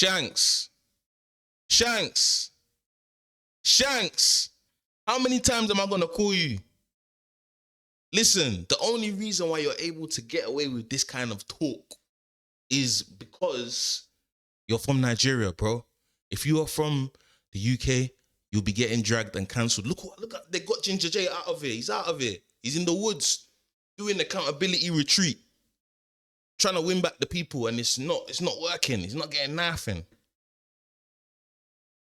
Shanks. How many times am I going to call you? Listen, the only reason why you're able to get away with this kind of talk is because you're from Nigeria, bro. If you are from the UK, you'll be getting dragged and cancelled. Look, they got Ginger J out of here. He's out of here. He's in the woods doing accountability retreat, trying to win back the people, and it's not working. He's not getting nothing.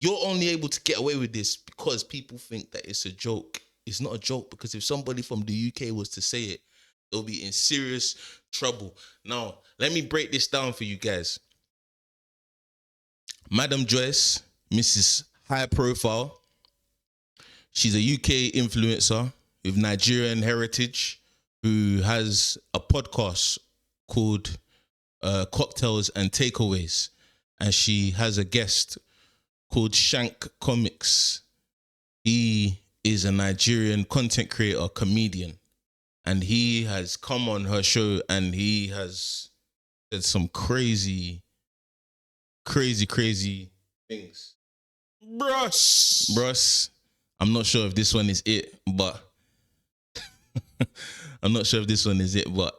You're only able to get away with this because people think that it's a joke. It's not a joke, because if somebody from the UK was to say it, they'll be in serious trouble. Now, let me break this down for you guys. Madam Joyce, Mrs. High Profile, she's a UK influencer with Nigerian heritage who has a podcast called Cocktails and Takeaways. And she has a guest called Shank Comics. He is a Nigerian content creator, comedian. And he has come on her show and he has said some crazy things. Bruss. I'm not sure if this one is it, but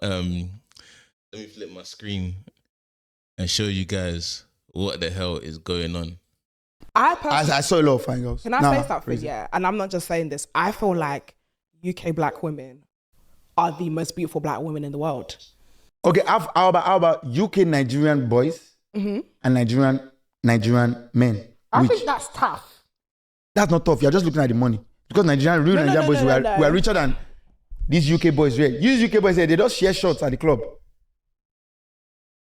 let me flip my screen and show you guys what the hell is going on. I saw a lot of fine girls. Can I say something? Yeah, and I'm not just saying this. I feel like UK black women are the most beautiful black women in the world. Okay, how about UK Nigerian boys and Nigerian men? I think that's tough. That's not tough. You're just looking at the money. Because Nigerian boys, we are richer than these UK boys. These UK boys, they just share shots at the club.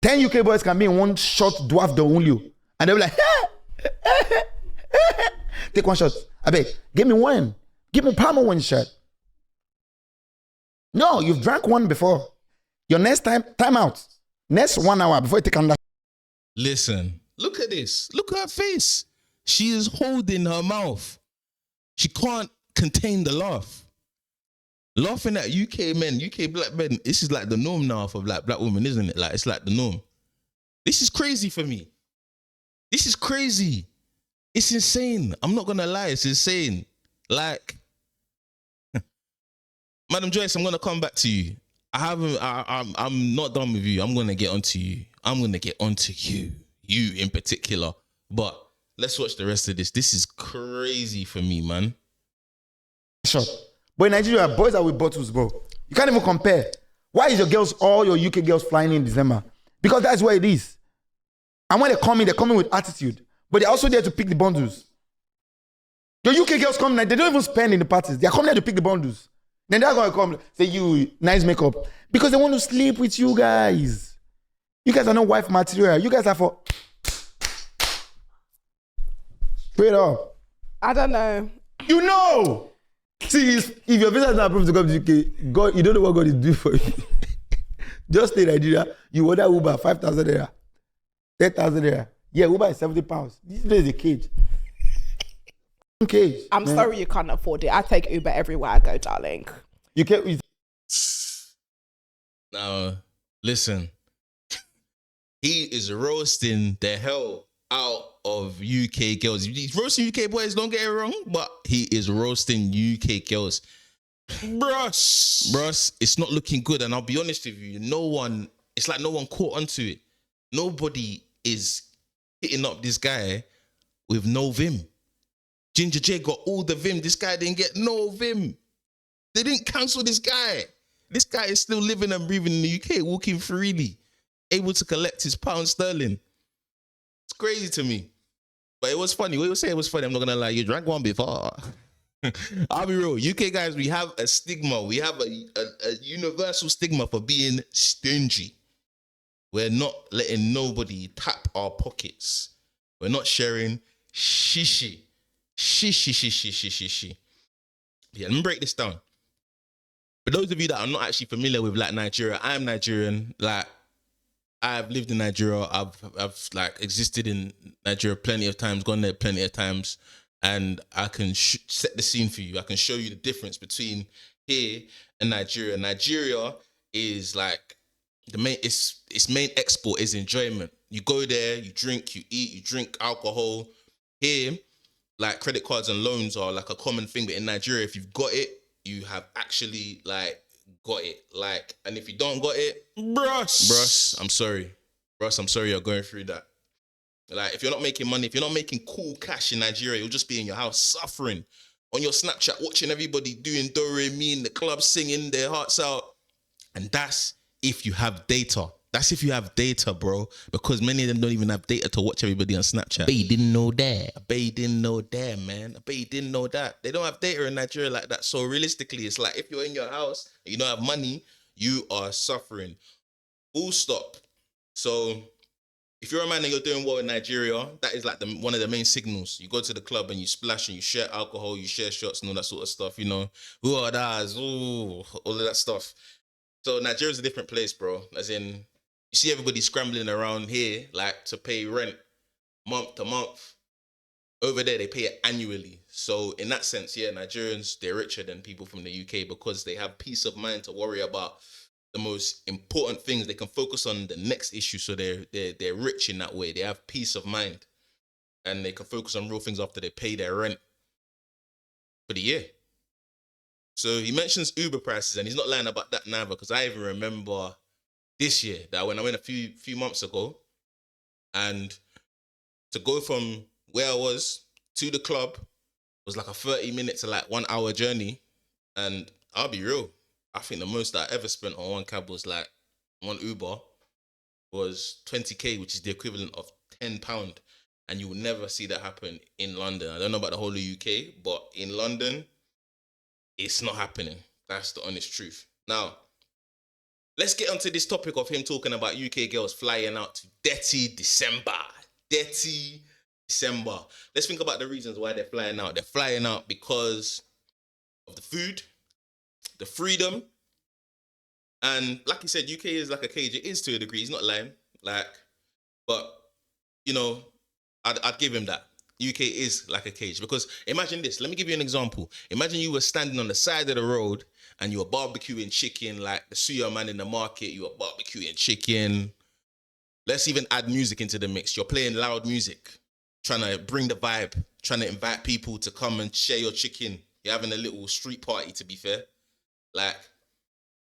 10 UK boys can be in one shot dwarf the only. And they'll be like, take one shot. I beg, give me one. Give me Palmer one shot. No, you've drank one before. Your next time out. Next 1 hour before you take another. Listen, look at this. Look at her face. She is holding her mouth. She can't contain the laugh. Laughing at UK men, UK black men, this is like the norm now for black women, isn't it? Like, it's like the norm. This is crazy for me. This is crazy. It's insane. I'm not gonna lie, it's insane. Like, Madam Joyce, I'm gonna come back to you. I'm not done with you. I'm gonna get onto you. You in particular. But let's watch the rest of this. This is crazy for me, man. Sure. But in Nigeria, boys are with bottles, bro. You can't even compare. Why is all your UK girls flying in December? Because that's where it is. And when they're coming with attitude. But they're also there to pick the bundles. Your UK girls come, they don't even spend in the parties. They're coming there to pick the bundles. Then they're going to come, say, you, nice makeup. Because they want to sleep with you guys. You guys are not wife material. You guys are for... Straight up. I don't know. You know! See, if your visa is not approved to come to UK, God, you don't know what God is doing for you. Just stay in Nigeria. You order Uber, 5,000 naira. 10,000 naira. Yeah, Uber is 70 pounds. This place is a cage. Cage. I'm sorry you can't afford it. I take Uber everywhere I go, darling. You can't. Now, listen. He is roasting the hell out of UK girls. He's roasting UK boys, don't get it wrong, but he is roasting UK girls. Bruss, it's not looking good. And I'll be honest with you, it's like no one caught onto it. Nobody is hitting up this guy with no vim. Ginger J got all the vim. This guy didn't get no vim. They didn't cancel this guy. This guy is still living and breathing in the UK, walking freely, able to collect his pound sterling. It's crazy to me. But it was funny. What you say it was funny, I'm not going to lie. You drank one before. I'll be real. UK guys, we have a stigma. We have a universal stigma for being stingy. We're not letting nobody tap our pockets. We're not sharing shishi. Yeah, let me break this down. For those of you that are not actually familiar with like Nigeria, I am Nigerian. Like, I've lived in Nigeria. I've like existed in Nigeria plenty of times, gone there plenty of times, and I can set the scene for you. I can show you the difference between here and Nigeria. Nigeria is like its main export is enjoyment. You go there, you drink, you eat, you drink alcohol. Here, like credit cards and loans are like a common thing, but in Nigeria, if you've got it, you have actually like got it. Like, and if you don't got it, bruss, I'm sorry. Bruss, I'm sorry you're going through that. Like, if you're not making money, if you're not making cool cash in Nigeria, you'll just be in your house suffering on your Snapchat, watching everybody doing do re mi in the club, singing their hearts out. And that's if you have data. That's if you have data, bro. Because many of them don't even have data to watch everybody on Snapchat. I bet you didn't know that. I bet you didn't know that, man. I bet you didn't know that. They don't have data in Nigeria like that. So realistically, it's like if you're in your house and you don't have money, you are suffering. Full stop. So if you're a man and you're doing well in Nigeria, that is like one of the main signals. You go to the club and you splash and you share alcohol, you share shots and all that sort of stuff, you know. Ooh, all of that stuff. So Nigeria's a different place, bro. As in, you see everybody scrambling around here, like to pay rent month to month. Over there, they pay it annually. So in that sense, yeah, Nigerians, they're richer than people from the UK because they have peace of mind to worry about the most important things. They can focus on the next issue. So they're rich in that way. They have peace of mind. And they can focus on real things after they pay their rent for the year. So he mentions Uber prices, and he's not lying about that neither, because I even remember this year that when I went a few months ago, and to go from where I was to the club was like a 30-minute to like 1 hour journey. And I'll be real, I think the most that I ever spent on one cab was like one Uber was 20k, which is the equivalent of £10. And you will never see that happen in London. I don't know about the whole of the UK, but in London, it's not happening. That's the honest truth. Now, let's get onto this topic of him talking about UK girls flying out to dirty December. Dirty December. Let's think about the reasons why they're flying out. They're flying out because of the food, the freedom, and like he said, UK is like a cage. It is to a degree. He's not lying. Like, but you know, I'd give him that. UK is like a cage because imagine this. Let me give you an example. Imagine you were standing on the side of the road and you were barbecuing chicken, like the suya man in the market. You were barbecuing chicken. Let's even add music into the mix. You're playing loud music, trying to bring the vibe, trying to invite people to come and share your chicken. You're having a little street party, to be fair. Like,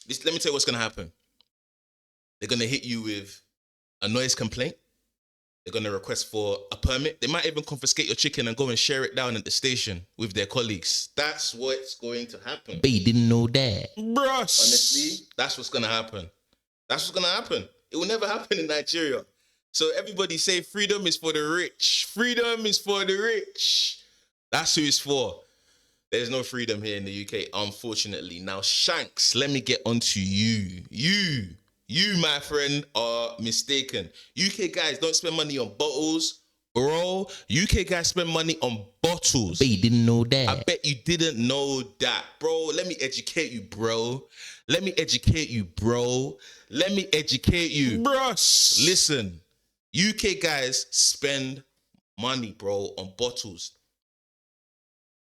this, let me tell you what's going to happen. They're going to hit you with a noise complaint. They're going to request for a permit. They might even confiscate your chicken and go and share it down at the station with their colleagues. That's what's going to happen. But you didn't know that. Bruh. Honestly, that's what's going to happen. That's what's going to happen. It will never happen in Nigeria. So everybody say freedom is for the rich. Freedom is for the rich. That's who it's for. There's no freedom here in the UK, unfortunately. Now, Shanks, let me get onto you. You, my friend, are mistaken. UK guys don't spend money on bottles, bro. UK guys spend money on bottles. But you didn't know that. I bet you didn't know that, bro. Let me educate you, bro. Let me educate you, bro. Let me educate you. Bruss. Listen, UK guys spend money, bro, on bottles.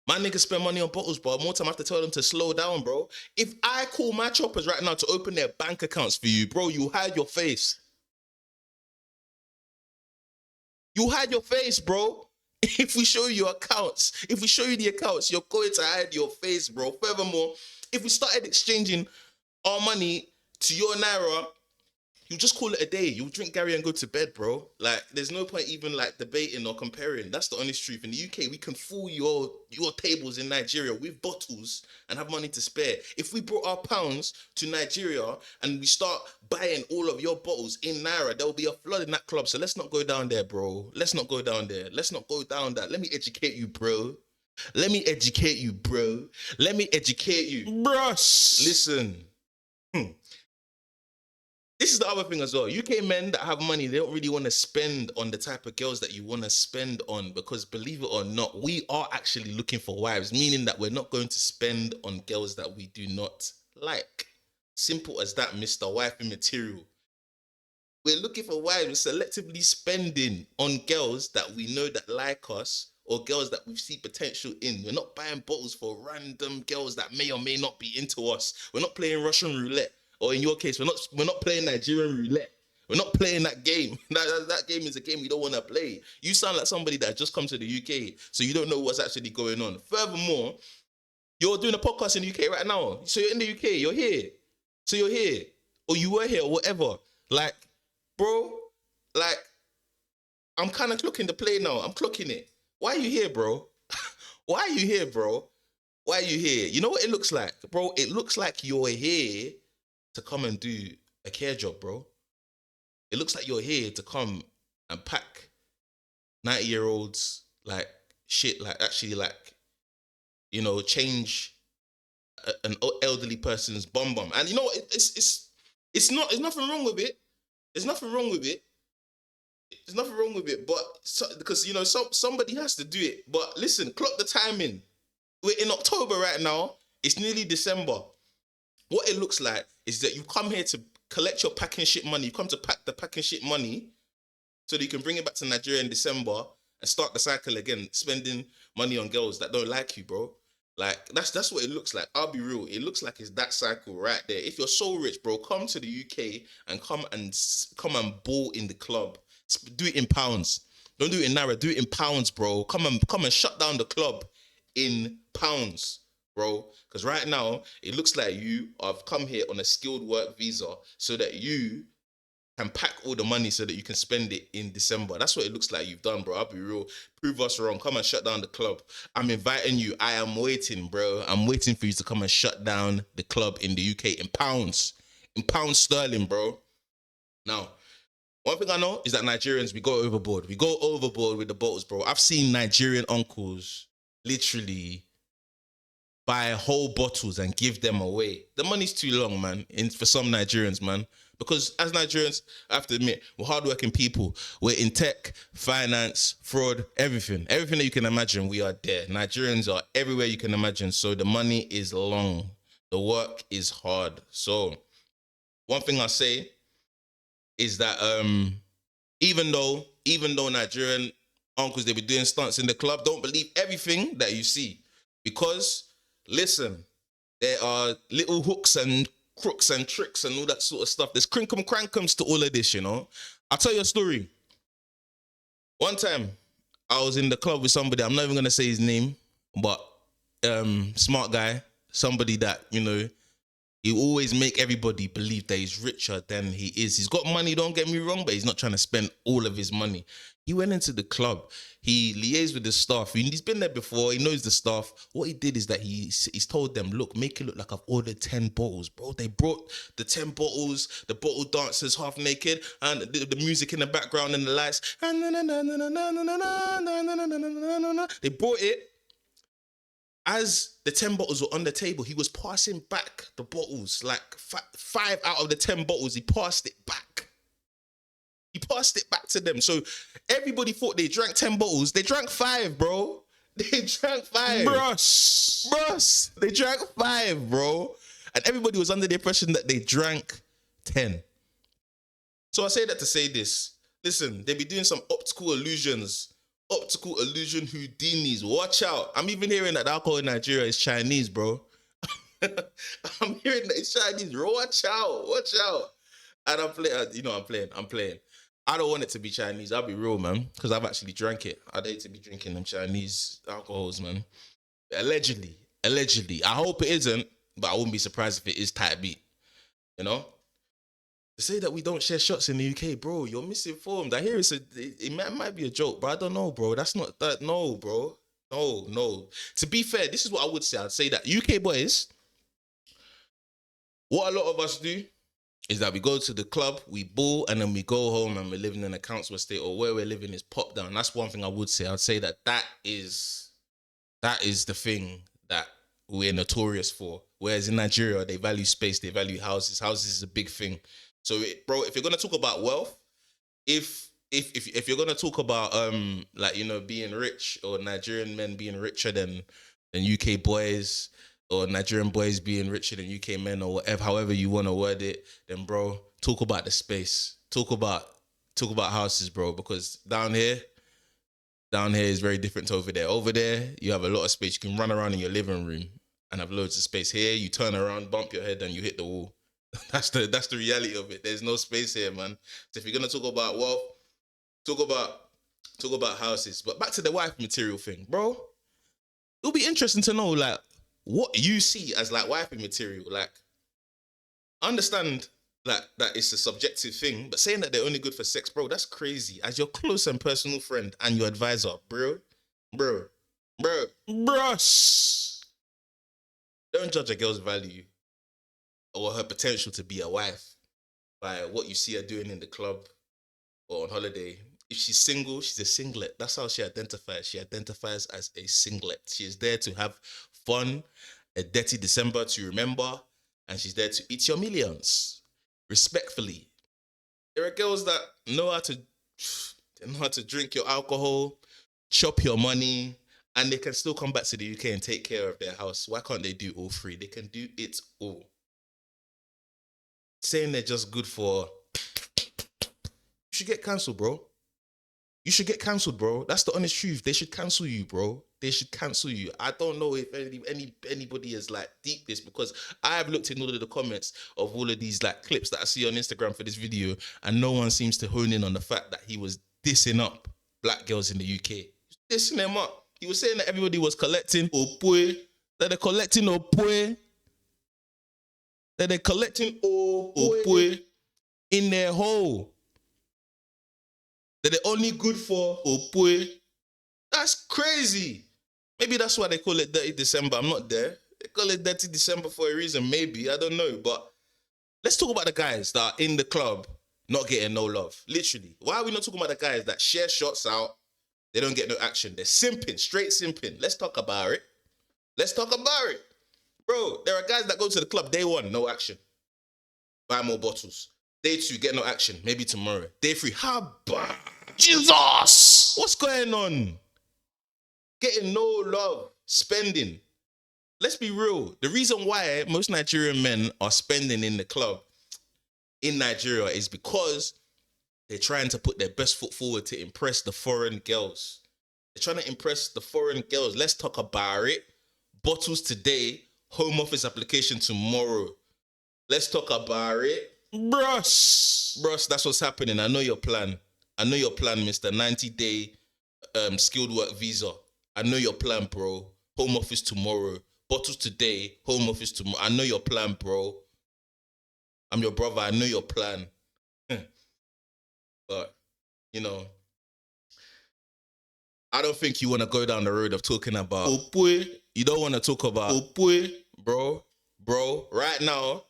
My niggas spend money on bottles, bro. More time I have to tell them to slow down, bro. If I call my choppers right now to open their bank accounts for you, bro, you hide your face. You hide your face, bro. If we show you accounts, if we show you the accounts, you're going to hide your face, bro. Furthermore, if we started exchanging our money to your naira, you just call it a day. You'll drink Gary and go to bed, bro. Like, there's no point even like debating or comparing. That's the honest truth. In the UK, we can fool your tables in Nigeria with bottles and have money to spare. If we brought our pounds to Nigeria and we start buying all of your bottles in naira, there will be a flood in that club. So let's not go down there, bro. Let's not go down there. Let's not go down that. Let me educate you, bro. Let me educate you, bro. Let me educate you. Bruss. Listen. This is the other thing as well. UK men that have money, they don't really want to spend on the type of girls that you want to spend on because believe it or not, we are actually looking for wives, meaning that we're not going to spend on girls that we do not like. Simple as that, Mr. Wifey Material. We're looking for wives, selectively spending on girls that we know that like us or girls that we see potential in. We're not buying bottles for random girls that may or may not be into us. We're not playing Russian roulette. Or in your case, we're not playing Nigerian roulette. We're not playing that game. That game is a game we don't want to play. You sound like somebody that just come to the UK, so you don't know what's actually going on. Furthermore, you're doing a podcast in the UK right now. So you're in the UK, you're here. So you're here. Or you were here or whatever. Like, bro, like, I'm kind of clocking the play now. I'm clocking it. Why are you here, bro? Why are you here, bro? Why are you here? You know what it looks like? Bro, it looks like you're here to come and do a care job, bro. It looks like you're here to come and pack 90-year-olds like shit, like actually like, you know, change an elderly person's bum. And you know what? It's not. There's nothing wrong with it. There's nothing wrong with it. There's nothing wrong with it. But because you know, somebody has to do it. But listen, clock the timing. We're in October right now. It's nearly December. What it looks like is that you come here to collect your packing shit money. You come to pack the packing shit money so that you can bring it back to Nigeria in December and start the cycle again, spending money on girls that don't like you, bro. Like, that's what it looks like. I'll be real. It looks like it's that cycle right there. If you're so rich, bro, come to the UK and come and ball in the club. Do it in pounds. Don't do it in naira. Do it in pounds, bro. Come and shut down the club in pounds, bro. Because right now, it looks like you have come here on a skilled work visa so that you can pack all the money so that you can spend it in December. That's what it looks like you've done, bro. I'll be real. Prove us wrong. Come and shut down the club. I'm inviting you. I am waiting, bro. I'm waiting for you to come and shut down the club in the UK in pounds. In pounds sterling, bro. Now, one thing I know is that Nigerians, we go overboard. We go overboard with the bottles, bro. I've seen Nigerian uncles literally buy whole bottles and give them away. The money's too long, man, for some Nigerians, man. Because as Nigerians, I have to admit, we're hardworking people. We're in tech, finance, fraud, everything. Everything that you can imagine, we are there. Nigerians are everywhere you can imagine. So the money is long. The work is hard. So one thing I say is that even though Nigerian uncles, they be doing stunts in the club, don't believe everything that you see. Because, listen, there are little hooks and crooks and tricks and all that sort of stuff. There's crinkum crankums to all of this, you know. I'll tell you a story. One time, I was in the club with somebody, I'm not even going to say his name, but smart guy, somebody that, you know, he always make everybody believe that he's richer than he is. He's got money, don't get me wrong, but he's not trying to spend all of his money. He went into the club. He liaised with the staff. He's been there before. He knows the staff. What he did is that he's told them, look, make it look like I've ordered 10 bottles, bro. They brought the 10 bottles, the bottle dancers half naked, and the music in the background and the lights. They brought it. As the 10 bottles were on the table, he was passing back the bottles. Like 5 out of the 10 bottles, he passed it back. He passed it back to them. So everybody thought they drank 10 bottles. They drank 5, bro. They drank 5. Bruss. They drank 5, bro. And everybody was under the impression that they drank 10. So I say that to say this. Listen, they be doing some optical illusion Houdinis. Watch out. I'm even hearing that the alcohol in Nigeria is Chinese, bro. I'm hearing that it's Chinese. Watch out. And I'm playing. I don't want it to be Chinese. I'll be real, man, because I've actually drank it. I'd hate to be drinking them Chinese alcohols, man. Allegedly. I hope it isn't, but I wouldn't be surprised if it is type beat. You know? To say that we don't share shots in the UK, bro, you're misinformed. I hear it might be a joke, but I don't know, bro. That's not that. No, bro. No. To be fair, this is what I would say. I'd say that UK boys, what a lot of us do is that we go to the club, we ball, and then we go home and we're living in a council estate, or where we're living is pop down. That's one thing I would say. I'd say that is the thing that we're notorious for. Whereas in Nigeria, they value space, they value houses. Houses is a big thing. So, bro, if you're gonna talk about wealth, if you're gonna talk about like, you know, being rich, or Nigerian men being richer than UK boys, or Nigerian boys being richer than UK men, or whatever, however you want to word it, then, bro, talk about the space. Talk about houses, bro, because down here is very different to over there. Over there, you have a lot of space. You can run around in your living room and have loads of space. Here, you turn around, bump your head, and you hit the wall. That's the reality of it. There's no space here, man. So if you're gonna talk about wealth, talk about houses. But back to the wife material thing, bro. It'll be interesting to know like what you see as like wifey material. Like, understand that it's a subjective thing, but saying that they're only good for sex, bro, that's crazy. As your close and personal friend and your advisor, bro. Don't judge a girl's value or her potential to be a wife by what you see her doing in the club or on holiday. If she's single, she's a singlet. That's how she identifies. She identifies as a singlet. She is there to have fun, a dirty December to remember, and she's there to eat your millions. Respectfully. There are girls that know how to drink your alcohol, chop your money, and they can still come back to the UK and take care of their house. Why can't they do all three? They can do it all. Saying they're just good for... You should get cancelled, bro. You should get cancelled, bro. That's the honest truth. They should cancel you, bro. They should cancel you. I don't know if anybody has like deep this, because I have looked in all of the comments of all of these like clips that I see on Instagram for this video, and no one seems to hone in on the fact that he was dissing up black girls in the UK. Dissing them up. He was saying that everybody was collecting opoe. That they're collecting opoe. That they're collecting opoe in their hole. That they're only good for opoe. That's crazy. Maybe that's why they call it Dirty December. I'm not there. They call it Dirty December for a reason, maybe. I don't know. But let's talk about the guys that are in the club not getting no love. Literally. Why are we not talking about the guys that share shots out? They don't get no action. They're simping, straight simping. Let's talk about it. Bro, there are guys that go to the club day one, no action. Buy more bottles. Day two, get no action. Maybe tomorrow. Day three, haba. Jesus! What's going on? Getting no love. Spending. Let's be real. The reason why most Nigerian men are spending in the club in Nigeria is because they're trying to put their best foot forward to impress the foreign girls. They're trying to impress the foreign girls. Let's talk about it. Bottles today, home office application tomorrow. Let's talk about it. Bruss, that's what's happening. I know your plan, Mr. 90-day skilled work visa. I know your plan, bro. Home office tomorrow. Bottles today, home office tomorrow. I know your plan, bro. I'm your brother. I know your plan. But, you know, I don't think you want to go down the road of talking about opoe. You don't want to talk about opoe, bro. Right now,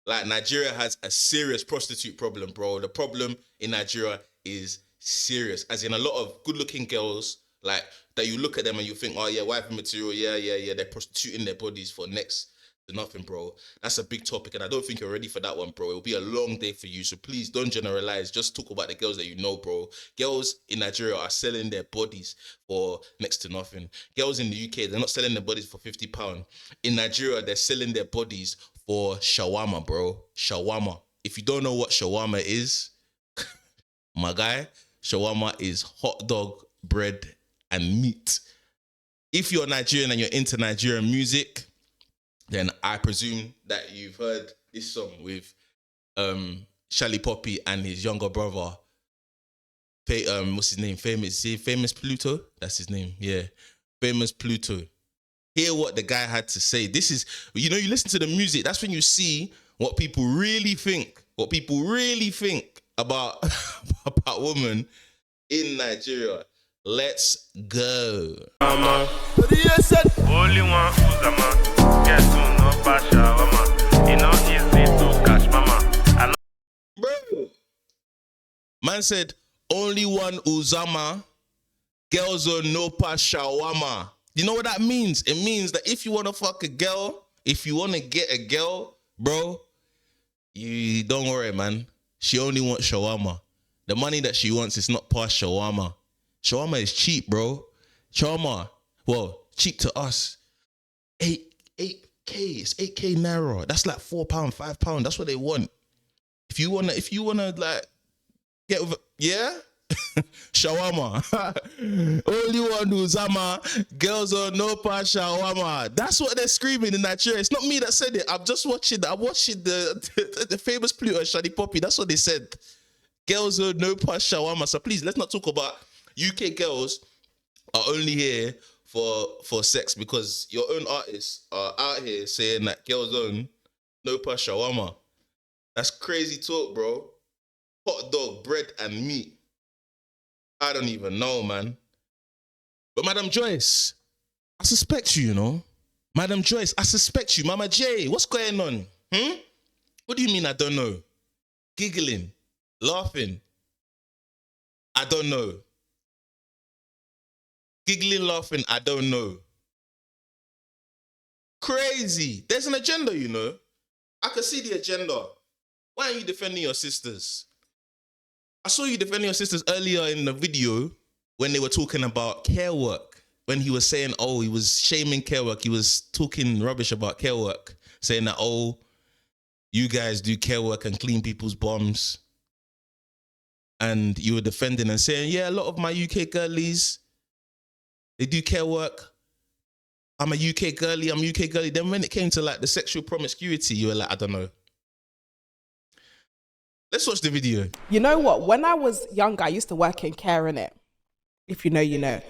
like Nigeria has a serious prostitute problem, bro. The problem in Nigeria is serious. As in a lot of good-looking girls, like that you look at them and you think, oh yeah, wifey material, yeah, they're prostituting their bodies for next to nothing, bro. That's a big topic, and I don't think you're ready for that one, bro. It'll be a long day for you, so please don't generalize. Just talk about the girls that you know, bro. Girls in Nigeria are selling their bodies for next to nothing. Girls in the UK, they're not selling their bodies for £50. In Nigeria, they're selling their bodies for shawarma, bro. Shawarma. If you don't know what shawarma is, my guy, shawarma is hot dog, bread, and meat. If you're Nigerian and you're into Nigerian music, then I presume that you've heard this song with Shally Poppy and his younger brother. What's his name? Famous Pluto? That's his name. Yeah. Famous Pluto. Hear what the guy had to say. This is, you listen to the music. That's when you see what people really think. What people really think about women in Nigeria. Let's go. Only one Uzama. Get to know Basha, mama. It's not easy to catch, mama. Bro. Man said, only one Uzama. Girls don't know past shawarma. You know what that means? It means that if you want to fuck a girl, if you want to get a girl, bro, you don't worry, man. She only wants shawarma. The money that she wants is not past shawarma. Shawarma is cheap, bro. Shawarma, well, cheap to us. 8K, it's 8K naira. That's like £4, £5. That's what they want. If you wanna like get over, yeah. shawarma. Only one who's girls on no pa shawarma. That's what they're screaming in Nigeria. It's not me that said it. I'm watching the famous polluter Shadi Poppy. That's what they said. Girls on no pa shawarma. So please, let's not talk about UK girls are only here for sex, because your own artists are out here saying that girls on no pa shawarma. That's crazy talk, bro. Hot dog, bread, and meat. I don't even know, man. But Madam Joyce, I suspect you, you know. Madam Joyce, I suspect you. Mama J, what's going on? What do you mean I don't know? Giggling, laughing. I don't know. Giggling, laughing, I don't know. Crazy. There's an agenda, you know. I can see the agenda. Why are you defending your sisters? I saw you defending your sisters earlier in the video when they were talking about care work. When he was saying, oh, he was shaming care work. He was talking rubbish about care work. Saying that, oh, you guys do care work and clean people's bums. And you were defending and saying, yeah, a lot of my UK girlies, they do care work. I'm a UK girly, I'm a UK girly. Then when it came to like the sexual promiscuity, you were like, I don't know. Let's watch the video. You know what? When I was younger, I used to work in care, innit? If you know, you know.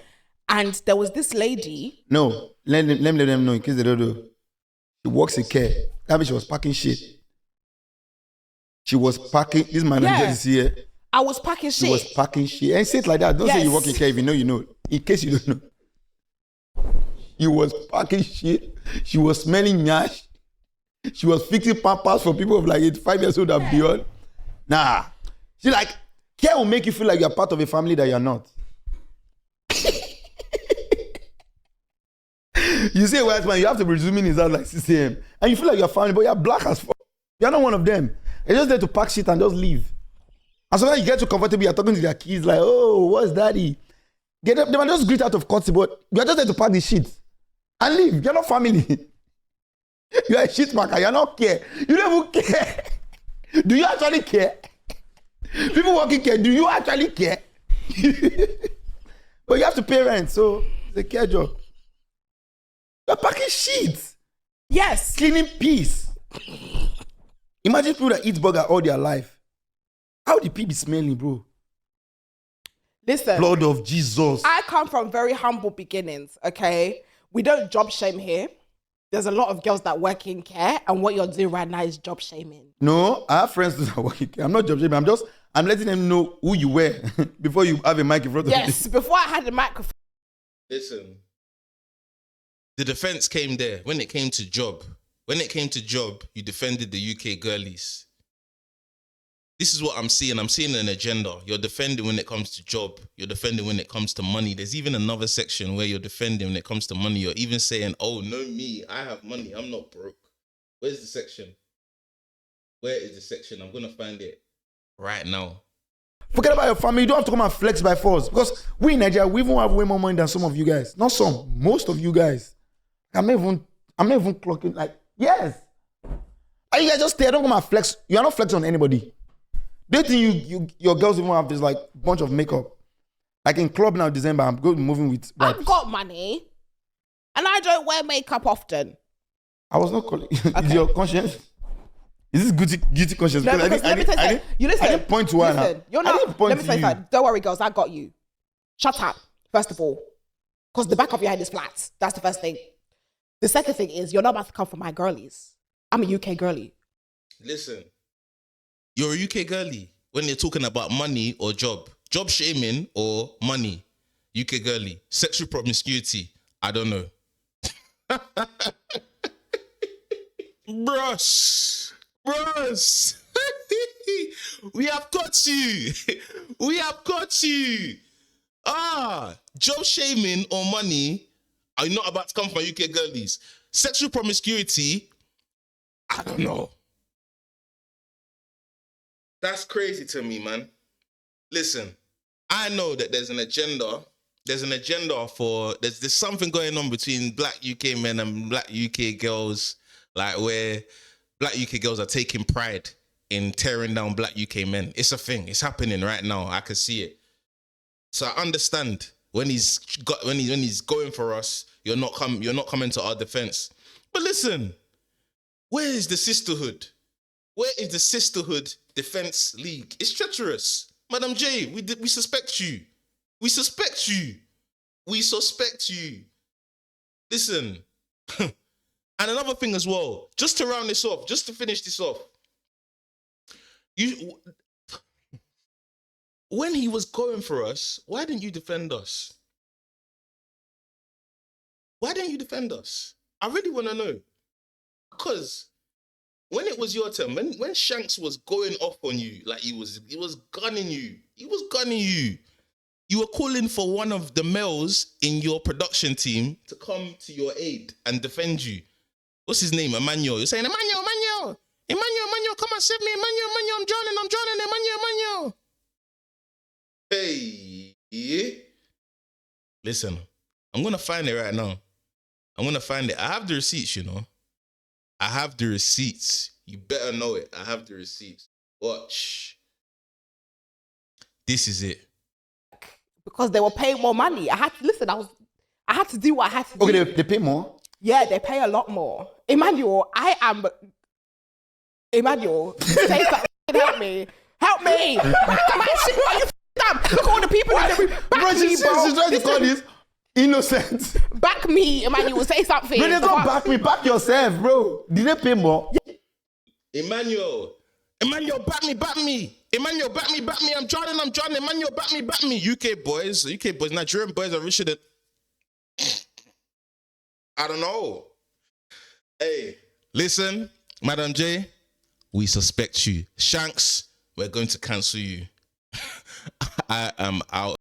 And there was this lady. No, let them know in case they don't know. She works in care. That means she was packing shit. She was packing. This man is here. I was packing shit. She was packing shit. And say it like that. Don't say you work in care if you know, you know. In case you don't know. She was packing shit. She was smelling nyash. She was fixing pampers for people of like 85 years old and beyond. Nah. She like, care will make you feel like you're part of a family that you're not. You see a white man, you have to be resuming his house like 6 a.m. And you feel like you're family, but you're black as fuck. You're not one of them. You're just there to pack shit and just leave. And sometimes you get too comfortable, you're talking to their kids like, oh, what's daddy? Get up, they might just greet out of courtesy, but you're just there to pack the shit and leave. You're not family. You're a shit packer, you're not care. You don't even care. Do you actually care? People working care, do you actually care? But you have to pay rent, so it's a care job. You're packing shit. Yes. Cleaning peas. Imagine people that eat burger all their life. How the pee be smelling, bro? Listen. Blood of Jesus. I come from very humble beginnings, okay? We don't job shame here. There's a lot of girls that work in care, and what you're doing right now is job shaming. No, I have friends that work in care. I'm not job shaming. I'm letting them know who you were before you have a mic in front of you. Yes, before I had the microphone. Listen, the defense came there when it came to job. When it came to job, you defended the UK girlies. This is what I'm seeing. I'm seeing an agenda. You're defending when it comes to job. You're defending when it comes to money. There's even another section where you're defending when it comes to money. You're even saying, oh, no, me, I have money. I'm not broke. Where's the section? Where is the section? I'm going to find it right now. Forget about your family. You don't have to come and flex by force. Because we in Nigeria, we even have way more money than some of you guys. Not some. Most of you guys. I'm not even clocking. Like, yes. And you guys just stay. Don't come and flex. You're not flexing on anybody. Do you think your girls even have this like bunch of makeup? Like in club now, December, I'm going moving with wipes. I've got money, and I don't wear makeup often. I was not calling. Okay. Is your conscience? Is this guilty conscience? No, because let me tell you something. You listen. I didn't point to one. Listen, you're not. Let me tell you something. Don't worry, girls. I got you. Shut up. First of all, because the back of your head is flat. That's the first thing. The second thing is you're not about to come for my girlies. I'm a UK girlie. Listen. You're a UK girly when you're talking about money or job. Job shaming or money. UK girly. Sexual promiscuity. I don't know. Brush. We have got you. We have got you. Job shaming or money are not about to come from UK girlies. Sexual promiscuity. I don't know. That's crazy to me, man. Listen, I know that there's an agenda. There's an agenda for, there's something going on between black UK men and black UK girls, like where black UK girls are taking pride in tearing down black UK men. It's a thing. It's happening right now. I can see it. So I understand when he's going for us, you're not coming to our defense. But listen, where is the sisterhood? Where is the sisterhood defense league? It's treacherous. Madam J, we suspect you. We suspect you. We suspect you. Listen. And another thing as well, just to round this off, just to finish this off. When he was going for us, why didn't you defend us? Why didn't you defend us? I really want to know. Because when it was your turn, when Shanks was going off on you, like he was gunning you. He was gunning you. You were calling for one of the males in your production team to come to your aid and defend you. What's his name? Emmanuel. You're saying, Emmanuel, come and save me. Emmanuel, I'm drowning, Emmanuel. Hey, yeah. Listen, I'm going to find it right now. I'm going to find it. I have the receipts, you know. I have the receipts. You better know it. I have the receipts. Watch. This is it. Because they were paying more money. I had to do what I had to do. Okay, they pay more? Yeah, they pay a lot more. Emmanuel, say something. Help me. Help me. My shit, are you f***ed up? Look at all the people in the room. Back me, bro. She's trying to call this innocent. Back me, Emmanuel. Say something. Bro, they don't back me. Back yourself, bro. Did they pay more? Emmanuel, back me. Emmanuel, back me. I'm drowning. Emmanuel, back me. UK boys, Nigerian boys are richer than... I don't know. Hey, listen, Madam J, we suspect you. Shanks, we're going to cancel you. I am out.